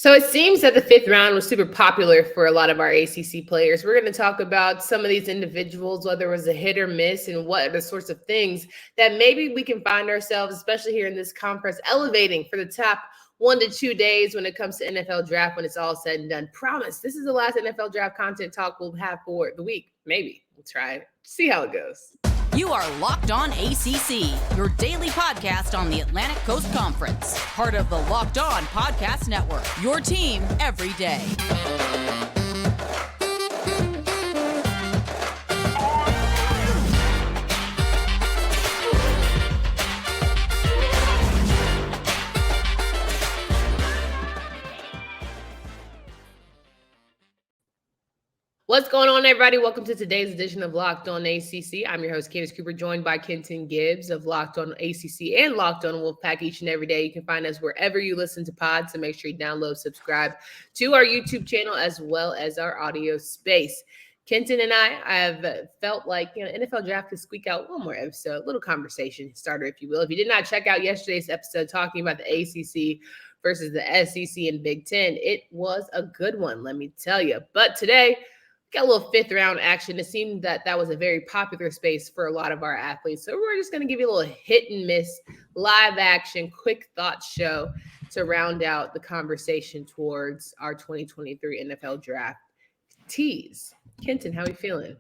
So it seems that the fifth round was super popular for a lot of our ACC players. We're going to talk about some of these individuals, whether it was a hit or miss, and what are the sorts of things that maybe we can find ourselves, especially here in this conference, elevating for the top 1 to 2 days when it comes to NFL draft when it's all said and done. Promise, this is the last NFL draft content talk we'll have for the week. Maybe. We'll try it. See how it goes. You are Locked On ACC, your daily podcast on the Atlantic Coast Conference. Part of the Locked On Podcast Network, your team every day. What's going on, everybody? Welcome to today's edition of Locked On ACC. I'm your host, Candace Cooper, joined by Kenton Gibbs of Locked On ACC and Locked On Wolfpack each and every day. You can find us wherever you listen to pods, so make sure you download, subscribe to our YouTube channel as well as our audio space. Kenton and I have felt like, NFL draft could squeak out one more episode, a little conversation starter, if you will. If you did not check out yesterday's episode talking about the ACC versus the SEC and Big Ten, it was a good one, let me tell you. But today, got a little fifth round action. It seemed that was a very popular space for a lot of our athletes. So we're just going to give you a little hit and miss, live action, quick thought show to round out the conversation towards our 2023 NFL draft tease. Kenton, how are you feeling?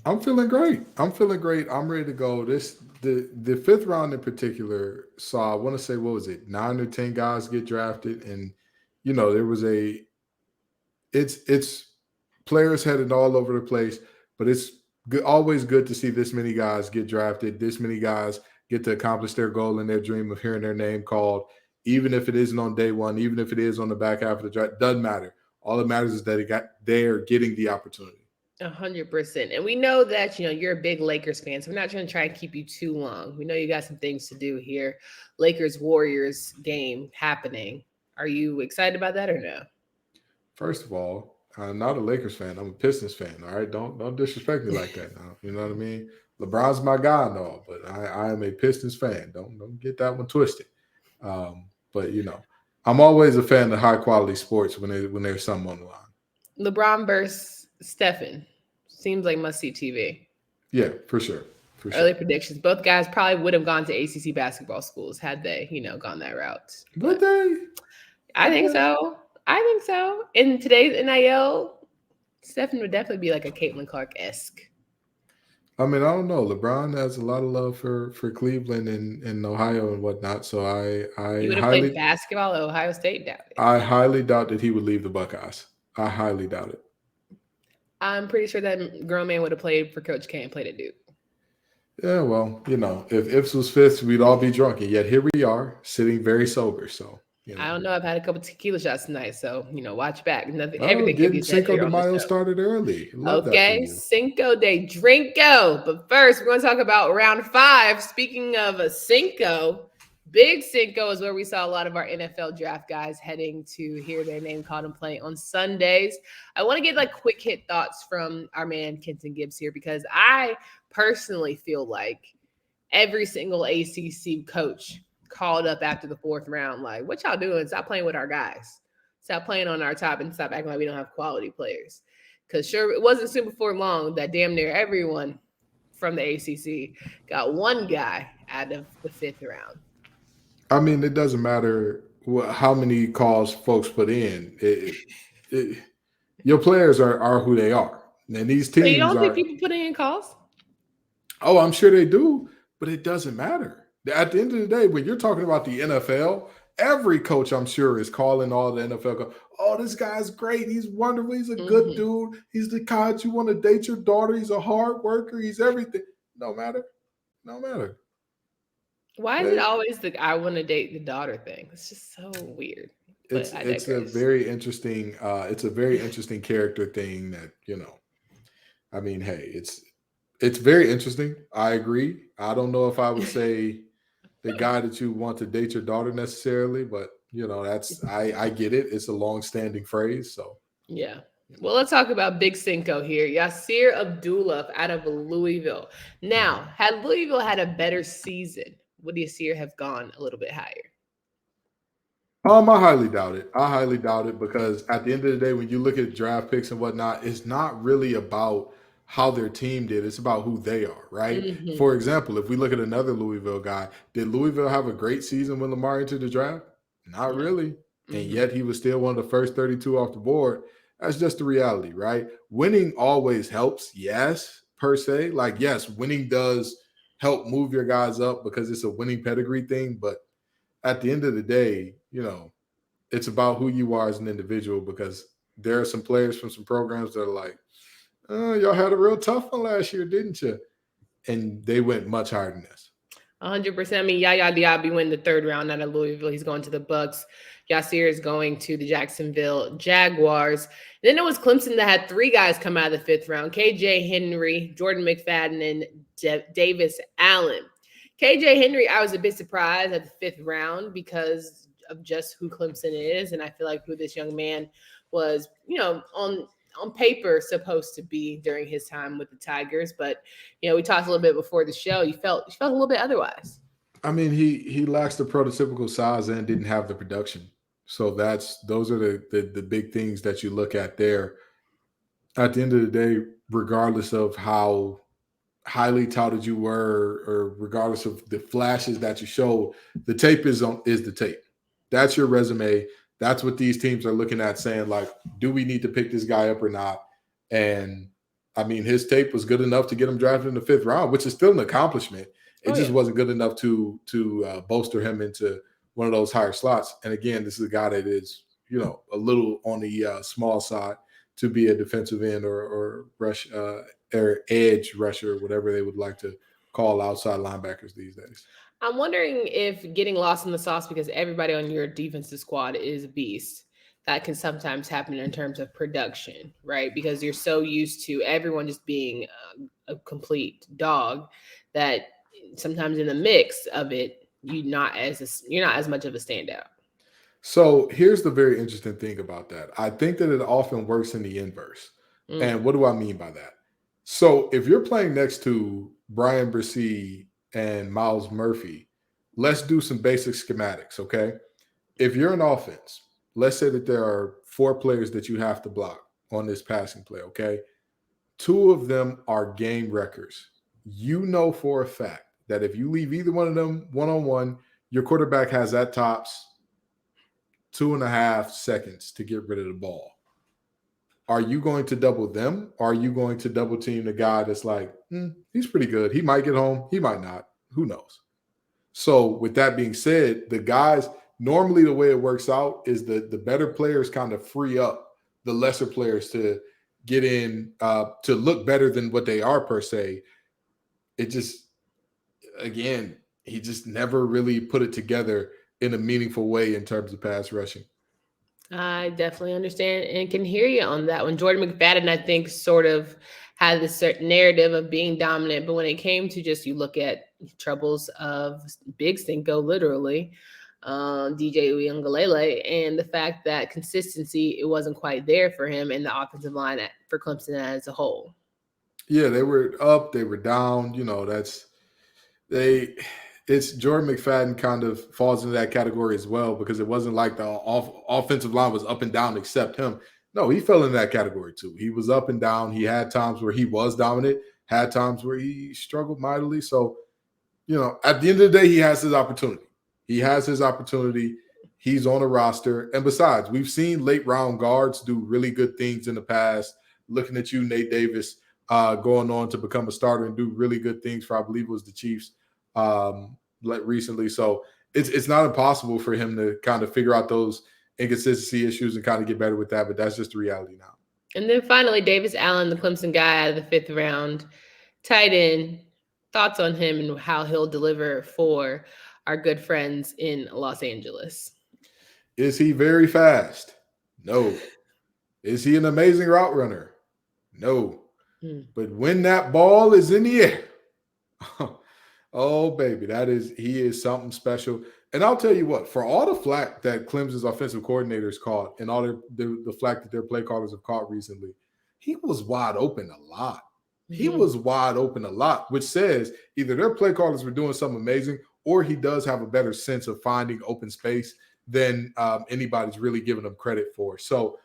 I'm feeling great. I'm ready to go. The fifth round in particular saw, I want to say, what was it, 9 or 10 guys get drafted. And, there was it's players headed all over the place, but it's always good to see this many guys get drafted, this many guys get to accomplish their goal and their dream of hearing their name called, even if it isn't on day one, even if it is on the back half of the draft, doesn't matter. All that matters is that they're getting the opportunity. 100%. And we know that, you're a big Lakers fan, so we're not going to try and keep you too long. We know you got some things to do here. Lakers-Warriors game happening. Are you excited about that or no? First of all, I'm not a Lakers fan. I'm a Pistons fan. All right, don't disrespect me like that now. You know what I mean? LeBron's my guy and all, but I am a Pistons fan. Don't get that one twisted. But I'm always a fan of high quality sports when there's something on the line. LeBron versus Stephen seems like must see TV. Yeah, for sure. Early predictions. Both guys probably would have gone to ACC basketball schools had they, gone that route. Would they? I think so. In today's NIL, Stephen would definitely be like a Caitlin Clark-esque. I mean, I don't know. LeBron has a lot of love for Cleveland and Ohio and whatnot. So he would have played basketball at Ohio State. I highly doubt that he would leave the Buckeyes. I highly doubt it. I'm pretty sure that grown man would have played for Coach K and played at Duke. Yeah, well, if Ips was fifth, we'd all be drunk. And yet here we are, sitting very sober. So. I don't know. I've had a couple tequila shots tonight, so watch back. Everything can be said Cinco here de on Mayo the show. started early. Love okay, Cinco de Drinko. But first, we're going to talk about round 5. Speaking of a Cinco, Big Cinco is where we saw a lot of our NFL draft guys heading to hear their name called and play on Sundays. I want to get quick hit thoughts from our man Kenton Gibbs here because I personally feel like every single ACC coach called up after the 4th round, like, what y'all doing? Stop playing with our guys. Stop playing on our top and stop acting like we don't have quality players. Because sure, it wasn't soon before long that damn near everyone from the ACC got one guy out of the 5th round. I mean, it doesn't matter how many calls folks put in. Your players are who they are. And these teams so you don't think people putting in calls? Oh, I'm sure they do, but it doesn't matter. At the end of the day, when you're talking about the NFL, every coach, I'm sure, is calling all the NFL. Oh, this guy's great. He's wonderful. He's a good dude. He's the kind you want to date your daughter. He's a hard worker. He's everything. No matter. Why is it always the I want to date the daughter thing? It's just so weird. It's a very interesting. It's a very interesting character thing that I mean, hey, it's very interesting. I agree. I don't know if I would say the guy that you want to date your daughter necessarily, but that's I get it. It's a long-standing phrase. So yeah. Well, let's talk about Big Cinco here. Yasir Abdullah out of Louisville. Now, had Louisville had a better season, would Yasir have gone a little bit higher? I highly doubt it. I highly doubt it because at the end of the day, when you look at draft picks and whatnot, it's not really about how their team did. It's about who they are, right? Mm-hmm. For example, if we look at another Louisville guy, did Louisville have a great season when Lamar entered the draft? Not No. really. And Mm-hmm. yet he was still one of the first 32 off the board. That's just the reality, right? Winning always helps, yes, per se. Like, yes, winning does help move your guys up because it's a winning pedigree thing. But at the end of the day, it's about who you are as an individual because there are some players from some programs that are like, oh, y'all had a real tough one last year, didn't you? And they went much higher than this. 100%. I mean, Yaya Diaby win the third round out of Louisville. He's going to the Bucks. Yasir is going to the Jacksonville Jaguars. And then it was Clemson that had three guys come out of the fifth round: KJ Henry, Jordan McFadden, and Davis Allen. KJ Henry, I was a bit surprised at the fifth round because of just who Clemson is, and I feel like who this young man was, on paper supposed to be during his time with the Tigers. But we talked a little bit before the show. You felt a little bit otherwise. I mean, he lacks the prototypical size and didn't have the production. So those are the big things that you look at there. At the end of the day, regardless of how highly touted you were, or regardless of the flashes that you showed, the tape is the tape. That's your resume. That's what these teams are looking at, saying, like, do we need to pick this guy up or not? And I mean, his tape was good enough to get him drafted in the fifth round, which is still an accomplishment. It just wasn't good enough to bolster him into one of those higher slots. And again, this is a guy that is, a little on the small side to be a defensive end or rush or edge rusher, whatever they would like to call outside linebackers these days. I'm wondering if getting lost in the sauce because everybody on your defensive squad is a beast, that can sometimes happen in terms of production, right? Because you're so used to everyone just being a complete dog that sometimes in the mix of it, you're not as much of a standout. So here's the very interesting thing about that. I think that it often works in the inverse. And what do I mean by that? So if you're playing next to Brian Bresee and Miles Murphy, let's do some basic schematics, okay? If you're an offense, let's say that there are 4 players that you have to block on this passing play, okay? 2 of them are game wreckers. You know for a fact that if you leave either one of them one-on-one, your quarterback has at tops 2.5 seconds to get rid of the ball. Are you going to double them? Or are you going to double team the guy that's like, he's pretty good. He might get home. He might not. Who knows? So with that being said, the guys, normally the way it works out is the better players kind of free up the lesser players to get in, to look better than what they are per se. It just, again, he just never really put it together in a meaningful way in terms of pass rushing. I definitely understand and can hear you on that one. Jordan McFadden, I think, sort of had this certain narrative of being dominant, but when it came to just you look at troubles of Big Stinko, literally, DJ Uiagalelei, and the fact that consistency, it wasn't quite there for him in the offensive line for Clemson as a whole. Yeah, they were up, they were down. It's Jordan McFadden kind of falls into that category as well because it wasn't like the offensive line was up and down except him. No, he fell in that category too. He was up and down. He had times where he was dominant, had times where he struggled mightily. So, at the end of the day, he has his opportunity. He's on a roster. And besides, we've seen late round guards do really good things in the past. Looking at you, Nate Davis, going on to become a starter and do really good things for, I believe it was the Chiefs recently. So it's not impossible for him to kind of figure out those inconsistency issues and kind of get better with that, but that's just the reality now. And then finally, Davis Allen, the Clemson guy out of the fifth round, tight end. Thoughts on him and how he'll deliver for our good friends in Los Angeles? Is he very fast? No. Is he an amazing route runner? No. But when that ball is in the air, oh, baby, he is something special. And I'll tell you what, for all the flack that Clemson's offensive coordinators caught and all the flack that their play callers have caught recently, he was wide open a lot. He was wide open a lot, which says either their play callers were doing something amazing or he does have a better sense of finding open space than anybody's really giving him credit for. So,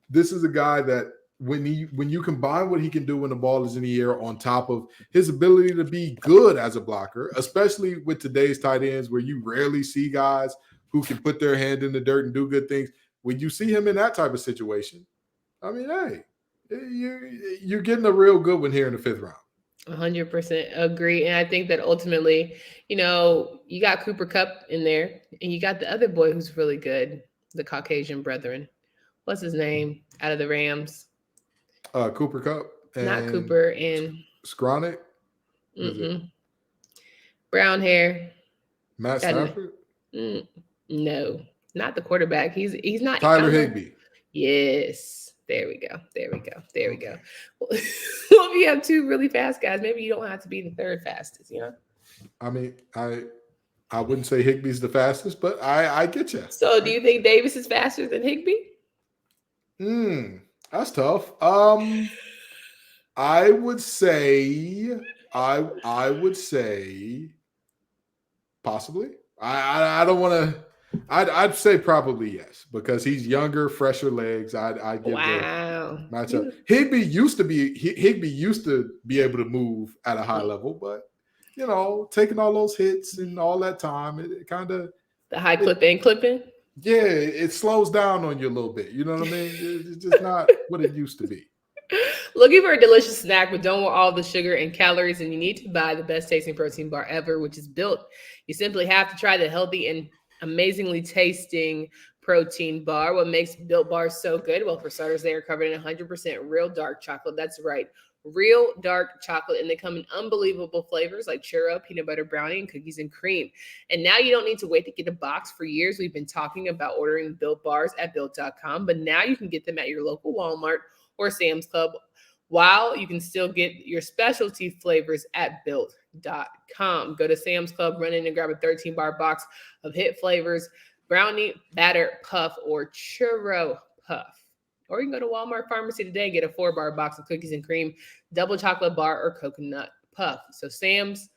this is a guy that when you combine what he can do when the ball is in the air on top of his ability to be good as a blocker, especially with today's tight ends where you rarely see guys who can put their hand in the dirt and do good things. When you see him in that type of situation, I mean, hey, you're getting a real good one here in the 5th round. 100% agree. And I think that ultimately, you got Cooper Kupp in there and you got the other boy who's really good, the Caucasian brethren. What's his name out of the Rams? Cooper Kupp. Not Cooper and Skronik. Brown hair. Matt Stafford? No, not the quarterback. He's not Tyler Higbee. Yes. There we go. Well, if you have 2 really fast guys, maybe you don't have to be the 3rd fastest, I mean, I wouldn't say Higbee's the fastest, but I get you. So do you think Davis is faster than Higbee? That's tough. I would say possibly. I don't want to. I'd say probably yes because he's younger, fresher legs. I give the matchup. Higbee used to be able to move at a high level, but taking all those hits and all that time, it kind of the high clipping. Yeah, it slows down on you a little bit. You know what I mean? It's just not what it used to be. Looking for a delicious snack, but don't want all the sugar and calories, and you need to buy the best tasting protein bar ever, which is Built. You simply have to try the healthy and amazingly tasting protein bar. What makes Built bars so good? Well, for starters, they are covered in 100% real dark chocolate. That's right, real dark chocolate, and they come in unbelievable flavors like churro, peanut butter brownie, and cookies and cream. And now you don't need to wait to get a box. For years, we've been talking about ordering Built bars at Built.com, but now you can get them at your local Walmart or Sam's Club, while you can still get your specialty flavors at Built.com. Go to Sam's Club, run in and grab a 13-bar box of hit flavors, brownie, batter, puff, or churro puff. Or you can go to Walmart Pharmacy today and get a 4-bar box of cookies and cream, double chocolate bar, or coconut puff. So Sam's,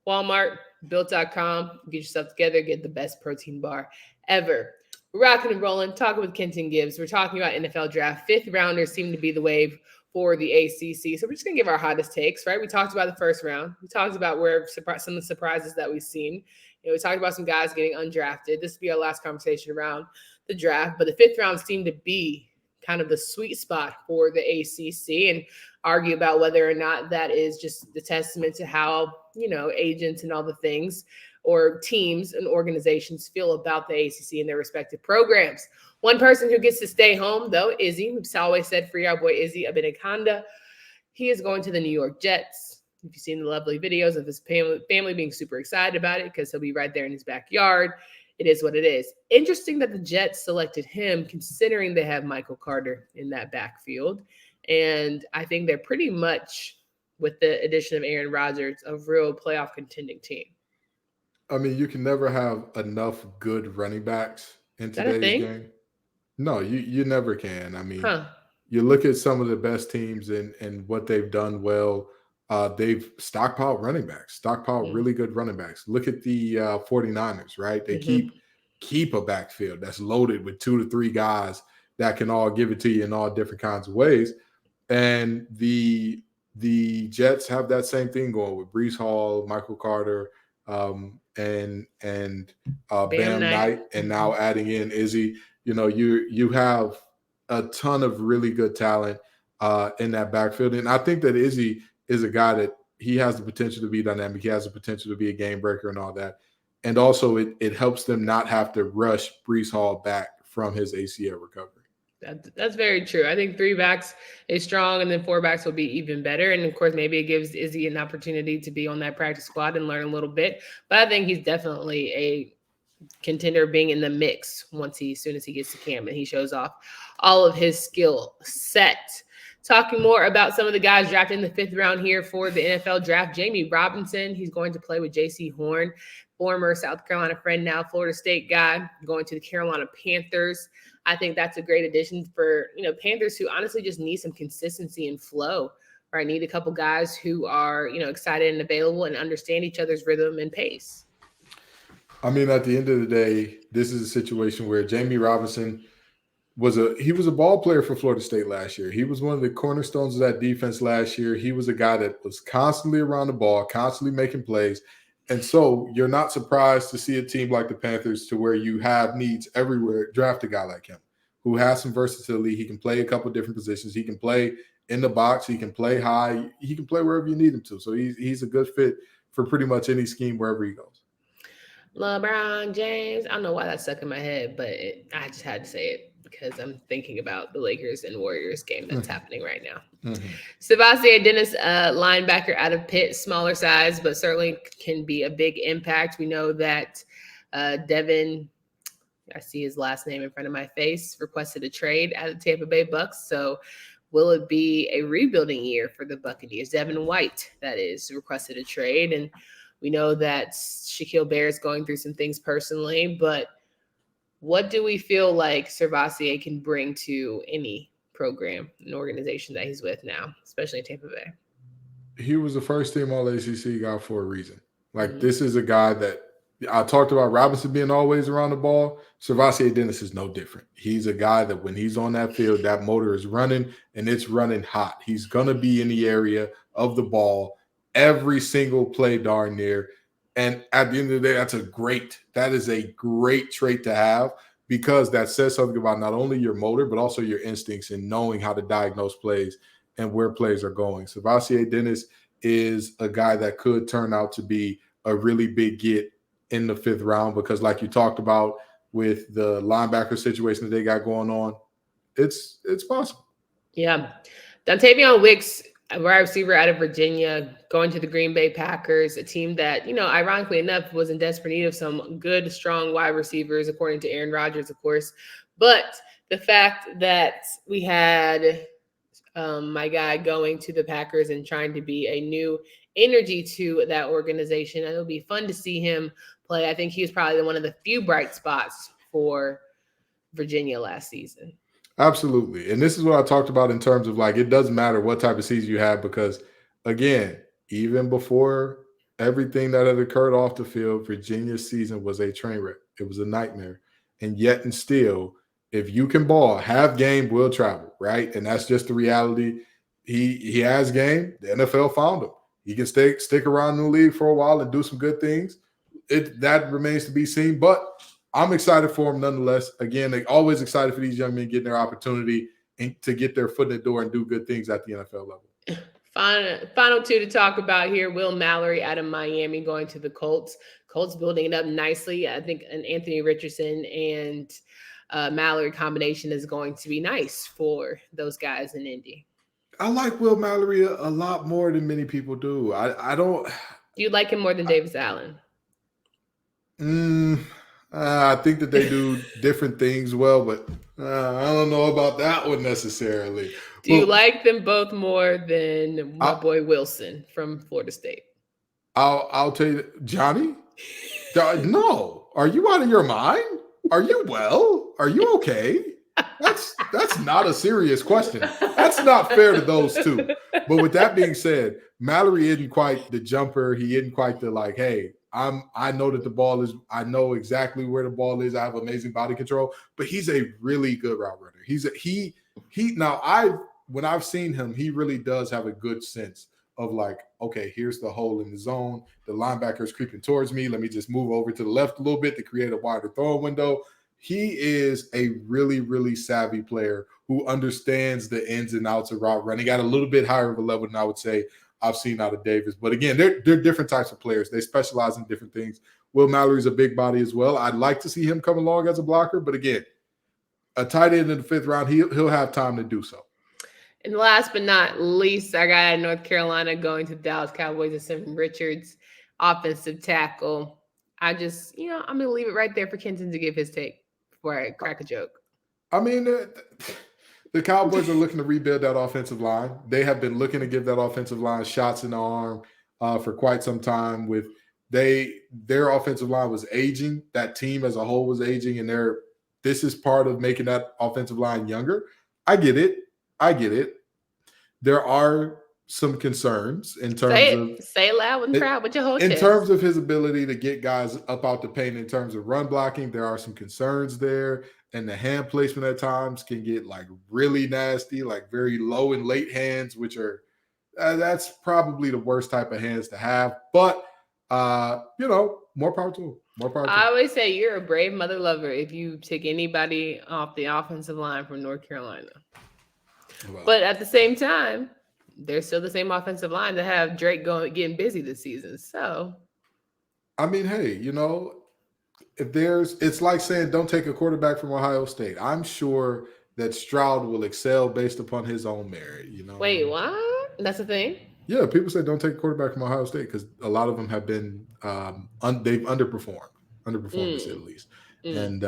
Walmart, Built.com, get yourself together, get the best protein bar ever. We're rocking and rolling, talking with Kenton Gibbs. We're talking about NFL draft. 5th rounders seem to be the wave for the ACC. So we're just going to give our hottest takes, right? We talked about the 1st round. We talked about some of the surprises that we've seen. We talked about some guys getting undrafted. This will be our last conversation around the draft. But the 5th round seemed to be kind of the sweet spot for the ACC, and argue about whether or not that is just the testament to how, agents and all the things or teams and organizations feel about the ACC and their respective programs. One person who gets to stay home, though, Izzy. We've always said free our boy Izzy Abenakanda. He is going to the New York Jets. If you've seen the lovely videos of his family being super excited about it because he'll be right there in his backyard, it is what it is. Interesting that the Jets selected him considering they have Michael Carter in that backfield. And I think they're pretty much, with the addition of Aaron Rodgers, a real playoff contending team. I mean, you can never have enough good running backs in today's game. No, you never can. I mean, you look at some of the best teams and what they've done well. They've stockpiled running backs, really good running backs. Look at the 49ers, right? They keep a backfield that's loaded with 2 to 3 guys that can all give it to you in all different kinds of ways. And the Jets have that same thing going with Breece Hall, Michael Carter, and Bam Knight, and now adding in Izzy. You have a ton of really good talent in that backfield. And I think that Izzy is a guy that he has the potential to be dynamic. He has the potential to be a game breaker and all that. And also it helps them not have to rush Breece Hall back from his ACL recovery. That's very true. I think 3 backs is strong, and then 4 backs will be even better. And of course, maybe it gives Izzy an opportunity to be on that practice squad and learn a little bit. But I think he's definitely a contender being in the mix as soon as he gets to camp and he shows off all of his skill set. Talking more about some of the guys drafted in the 5th round here for the NFL draft. Jamie Robinson, he's going to play with J.C. Horn, former South Carolina friend, now Florida State guy, going to the Carolina Panthers. I think that's a great addition for, Panthers who honestly just need some consistency and flow, right? Need a couple guys who are, excited and available and understand each other's rhythm and pace. I mean, at the end of the day, this is a situation where Jamie Robinson was a ball player for Florida State last year. He was one of the cornerstones of that defense last year. He was a guy that was constantly around the ball, constantly making plays. And so you're not surprised to see a team like the Panthers, to where you have needs everywhere, draft a guy like him who has some versatility. He can play a couple different positions. He can play in the box. He can play high. He can play wherever you need him to. So he's a good fit for pretty much any scheme wherever he goes. LeBron James. I don't know why that stuck in my head, but I just had to say it because I'm thinking about the Lakers and Warriors game that's happening right now. Sebastian Dennis, linebacker out of Pitt, smaller size, but certainly can be a big impact. We know that Devin, I see his last name in front of my face, requested a trade out of Tampa Bay Bucks. So will it be a rebuilding year for the Buccaneers? Devin White, that is, requested a trade. And we know that Shaquille Bear is going through some things personally, but what do we feel like Servassier can bring to any program and organization that he's with now, especially in Tampa Bay? He was a first-team All-ACC guy for a reason. This is a guy that I talked about Robinson being always around the ball. Servassier Dennis is no different. He's a guy that when he's on that field, that motor is running, and it's running hot. He's going to be in the area of the ball every single play darn near. And at the end of the day, that is a great trait to have, because that says something about not only your motor, but also your instincts and knowing how to diagnose plays and where plays are going. Servassier Dennis is a guy that could turn out to be a really big get in the 5th round, because like you talked about with the linebacker situation that they got going on, it's possible. Yeah. Dontavion Wicks, a wide receiver out of Virginia, going to the Green Bay Packers, a team that, ironically enough, was in desperate need of some good, strong wide receivers, according to Aaron Rodgers, of course. But the fact that we had my guy going to the Packers and trying to be a new energy to that organization, it'll be fun to see him play. I think he was probably one of the few bright spots for Virginia last season. Absolutely. And this is what I talked about in terms of it doesn't matter what type of season you have, because, again, even before everything that had occurred off the field, Virginia's season was a train wreck. It was a nightmare. And yet and still, if you can ball, have game, will travel, right? And that's just the reality. He has game. The NFL found him. He can stick around in the league for a while and do some good things. That remains to be seen. But I'm excited for him nonetheless. Again, they're always excited for these young men getting their opportunity and to get their foot in the door and do good things at the NFL level. Final two to talk about here. Will Mallory out of Miami going to the Colts. Colts building it up nicely. I think an Anthony Richardson and Mallory combination is going to be nice for those guys in Indy. I like Will Mallory a lot more than many people do. I don't. Do you like him more than Davis Allen? I think that they do different things well, but I don't know about that one necessarily. Do you like them both more than my boy Wilson from Florida State? I'll tell you, Johnny. No, are you out of your mind? Are you well? Are you okay? That's not a serious question. That's not fair to those two. But with that being said, Mallory isn't quite the jumper. He isn't quite the hey, I know that the ball is, I know exactly where the ball is. I have amazing body control, but he's a really good route runner. When I've seen him, he really does have a good sense of okay, here's the hole in the zone. The linebacker is creeping towards me. Let me just move over to the left a little bit to create a wider throwing window. He is a really, really savvy player who understands the ins and outs of route running at a little bit higher of a level than I would say I've seen out of Davis. But again, they're different types of players. They specialize in different things. Will Mallory's a big body as well. I'd like to see him come along as a blocker, but again, a tight end in the 5th round, he'll have time to do so. And last but not least, our guy in North Carolina going to the Dallas Cowboys is Simon Richards, offensive tackle. I'm going to leave it right there for Kenton to give his take before I crack a joke. I mean, the Cowboys are looking to rebuild that offensive line. They have been looking to give that offensive line shots in the arm for quite some time. Their offensive line was aging. That team as a whole was aging, and this is part of making that offensive line younger. I get it. There are some concerns in terms say it loud and proud with your whole chest. In terms of his ability to get guys up out the paint in terms of run blocking, there are some concerns there. And the hand placement at times can get like really nasty, like very low and late hands, which are that's probably the worst type of hands to have. But more power to him. More power to him. I always say you're a brave mother lover if you take anybody off the offensive line from North Carolina. Well, but at the same time, they're still the same offensive line to have Drake getting busy this season. So, I mean, hey, it's like saying don't take a quarterback from Ohio State. I'm sure that Stroud will excel based upon his own merit. Wait, what? That's the thing? Yeah, people say don't take a quarterback from Ohio State because a lot of them have been they've underperformed to say the least. And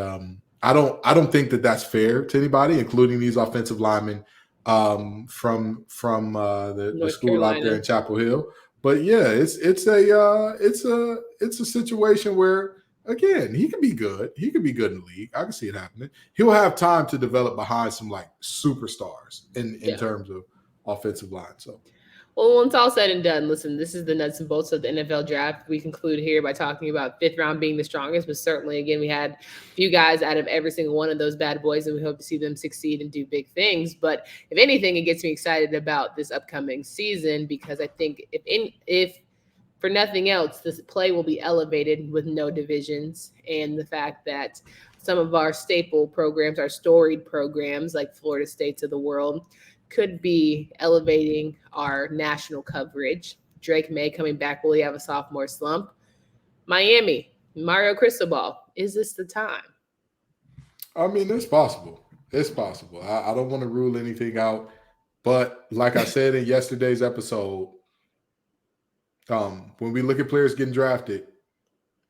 I don't think that that's fair to anybody, including these offensive linemen from the school Carolina. out there in Chapel Hill. But yeah, it's a situation where again he can be good. He could be good in the league. I can see it happening. He'll have time to develop behind some like superstars in terms of offensive line. So. Well, when it's all said and done, listen, this is the nuts and bolts of the NFL draft. We conclude here by talking about fifth round being the strongest, but certainly, again, we had a few guys out of every single one of those bad boys, and we hope to see them succeed and do big things. But if anything, it gets me excited about this upcoming season because I think if for nothing else, this play will be elevated with no divisions and the fact that some of our staple programs, our storied programs like Florida States of the world, could be elevating our national coverage. Drake May coming back. Will he have a sophomore slump? Miami, Mario Cristobal. Is this the time? I mean, it's possible. It's possible. I don't want to rule anything out. But like I said in yesterday's episode, when we look at players getting drafted,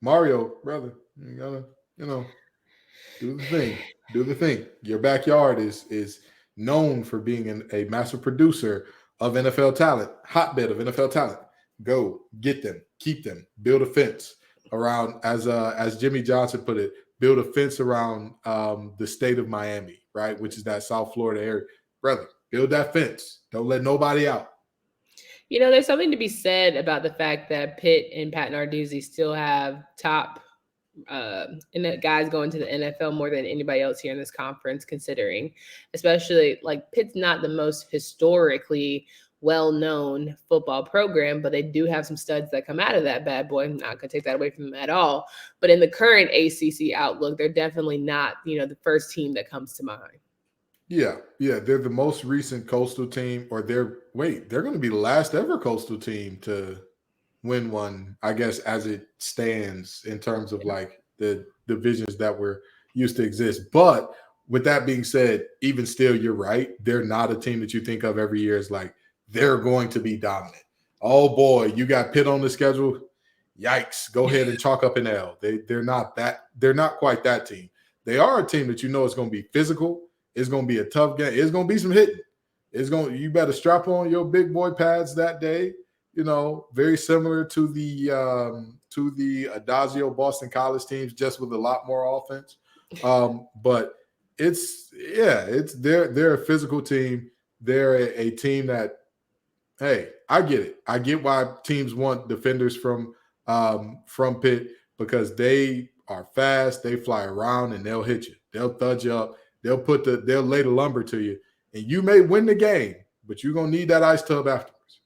Mario, brother, you gotta, do the thing. Do the thing. Your backyard is known for being a massive producer of NFL talent, hotbed of NFL talent. Go get them, keep them, build a fence around, as Jimmy Johnson put it, build a fence around the state of Miami, right, which is that South Florida area. Brother, build that fence. Don't let nobody out. There's something to be said about the fact that Pitt and Pat Narduzzi still have top and that guys going to the NFL more than anybody else here in this conference, considering, especially like Pitt's not the most historically well-known football program, but they do have some studs that come out of that bad boy. I'm not going to take that away from them at all. But in the current ACC outlook, they're definitely not, the first team that comes to mind. Yeah. They're the most recent coastal team, or they're going to be the last ever coastal team to win one, I guess, as it stands in terms of like the divisions that were used to exist. But with that being said, even still, you're right. They're not a team that you think of every year as like, they're going to be dominant. Oh boy, you got Pitt on the schedule. Yikes. Go ahead and chalk up an L. They're not quite that team. They are a team that is going to be physical. It's going to be a tough game. It's going to be some hitting. You better strap on your big boy pads that day. Very similar to the Adagio Boston College teams, just with a lot more offense. But they're a physical team. They're a team that, hey, I get it. I get why teams want defenders from Pitt, because they are fast, they fly around, and they'll hit you. They'll thud you up. They'll lay the lumber to you, and you may win the game, but you're gonna need that ice tub afterwards.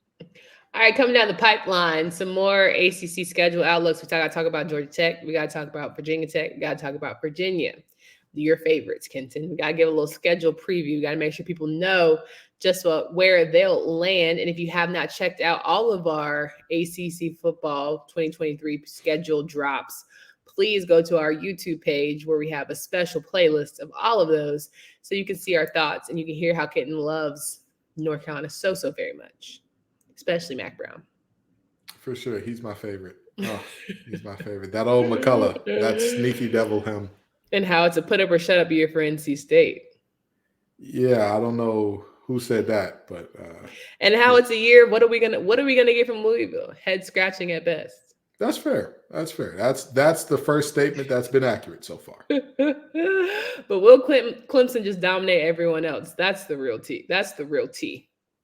All right, coming down the pipeline, some more ACC schedule outlooks. We got to talk about Georgia Tech. We got to talk about Virginia Tech. We got to talk about Virginia, your favorites, Kenton. We got to give a little schedule preview. We got to make sure people know just where they'll land. And if you have not checked out all of our ACC football 2023 schedule drops, please go to our YouTube page where we have a special playlist of all of those so you can see our thoughts and you can hear how Kenton loves North Carolina so very much. Especially Mac Brown. For sure. He's my favorite. Oh, he's my favorite. That old McCullough, that sneaky devil him. And how it's a put up or shut up year for NC State. Yeah, I don't know who said that, but and how it's a year. What are we gonna get from Louisville? Head scratching at best. That's fair. That's the first statement that's been accurate so far. But will Clemson just dominate everyone else? That's the real tea.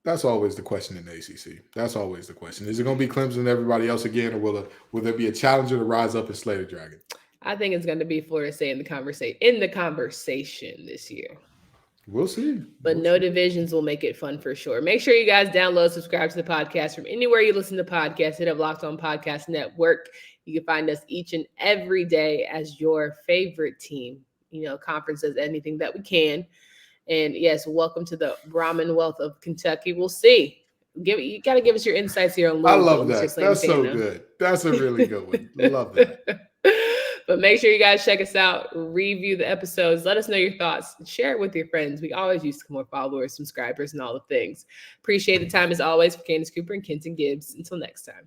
That's always the question in the ACC. That's always the question. Is it going to be Clemson and everybody else again, or will there be a challenger to rise up and slay the dragon? I think it's going to be Florida State in the conversation this year. We'll see. But no divisions will make it fun for sure. Make sure you guys download, subscribe to the podcast from anywhere you listen to podcasts. Hit up Locked On Podcast Network. You can find us each and every day as your favorite team. Conference does anything that we can. And yes, welcome to the Brahmin Wealth of Kentucky. We'll see. You got to give us your insights here on Louisville. I love that. That's so good. That's a really good one. Love that. But make sure you guys check us out, review the episodes, let us know your thoughts, share it with your friends. We always use more followers, subscribers, and all the things. Appreciate the time as always for Candace Cooper and Kenton Gibbs. Until next time.